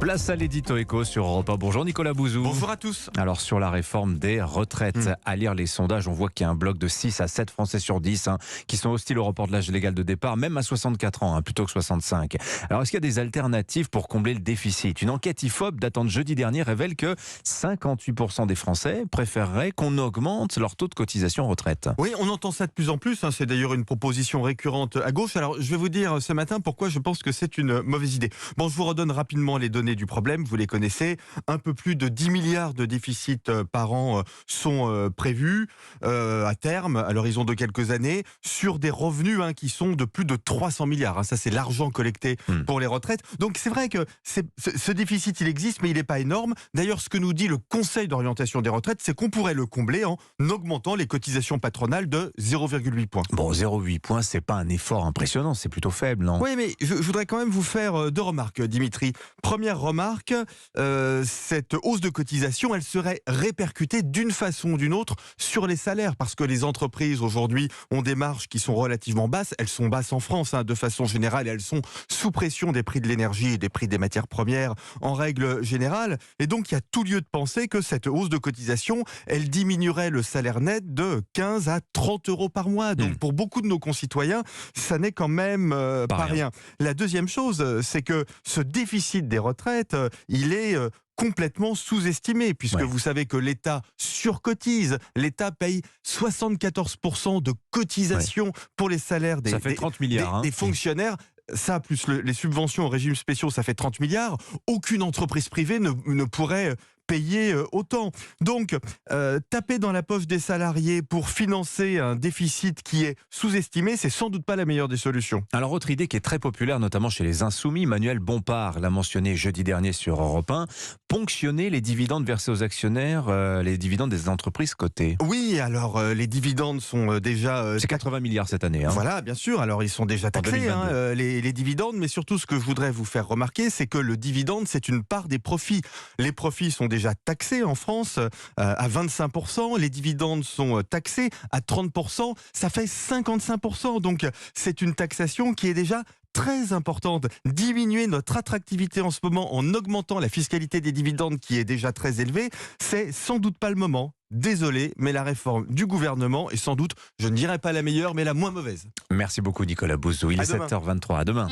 Place à l'édito éco sur Europe 1. Bonjour Nicolas Bouzou. Bonjour à tous. Alors sur la réforme des retraites, à lire les sondages, on voit qu'il y a un bloc de 6 à 7 Français sur 10 qui sont hostiles au report de l'âge légal de départ, même à 64 ans, plutôt que 65. Alors est-ce qu'il y a des alternatives pour combler le déficit? Une enquête IFOP datant de jeudi dernier révèle que 58% des Français préféreraient qu'on augmente leur taux de cotisation retraite. Oui, on entend ça de plus en plus. C'est d'ailleurs une proposition récurrente à gauche. Alors je vais vous dire ce matin pourquoi je pense que c'est une mauvaise idée. Bon, je vous redonne rapidement les données du problème. Vous les connaissez. Un peu plus de 10 milliards de déficit par an sont prévus à terme, à l'horizon de quelques années, sur des revenus qui sont de plus de 300 milliards. Ça, c'est l'argent collecté pour les retraites. Donc c'est vrai que ce déficit, il existe, mais il n'est pas énorme. D'ailleurs, ce que nous dit le Conseil d'orientation des retraites, c'est qu'on pourrait le combler en augmentant les cotisations patronales de 0,8 points. Bon, 0,8 points, c'est pas un effort impressionnant, c'est plutôt faible, non? Oui, mais je voudrais quand même vous faire deux remarques, Dimitri. Première remarque, cette hausse de cotisation, elle serait répercutée d'une façon ou d'une autre sur les salaires, parce que les entreprises aujourd'hui ont des marges qui sont relativement basses. Elles sont basses en France, de façon générale, et elles sont sous pression des prix de l'énergie et des prix des matières premières en règle générale. Et donc, il y a tout lieu de penser que cette hausse de cotisation, elle diminuerait le salaire net de 15 à 30 euros par mois. Donc, pour beaucoup de nos concitoyens, ça n'est quand même pas rien. La deuxième chose, c'est que ce déficit des retraites, il est complètement sous-estimé, puisque vous savez que l'État surcotise. L'État paye 74% de cotisation pour les salaires Ça fait 30 milliards, des fonctionnaires. Ça, plus les subventions aux régimes spéciaux, ça fait 30 milliards. Aucune entreprise privée ne pourrait payer autant. Donc, taper dans la poche des salariés pour financer un déficit qui est sous-estimé, c'est sans doute pas la meilleure des solutions. Alors, autre idée qui est très populaire, notamment chez les Insoumis, Manuel Bompard l'a mentionné jeudi dernier sur Europe 1, ponctionner les dividendes versés aux actionnaires, les dividendes des entreprises cotées. Oui, alors les dividendes sont déjà... c'est 80 milliards cette année. Voilà, bien sûr. Alors, ils sont déjà taxés, les dividendes, mais surtout, ce que je voudrais vous faire remarquer, c'est que le dividende, c'est une part des profits. Les profits sont déjà taxés en France à 25%, les dividendes sont taxés à 30%, ça fait 55%. Donc, c'est une taxation qui est déjà très importante. Diminuer notre attractivité en ce moment en augmentant la fiscalité des dividendes qui est déjà très élevée, c'est sans doute pas le moment. Désolé, mais la réforme du gouvernement est sans doute, je ne dirais pas la meilleure, mais la moins mauvaise. Merci beaucoup Nicolas Bouzou. Il est 7h23. À demain.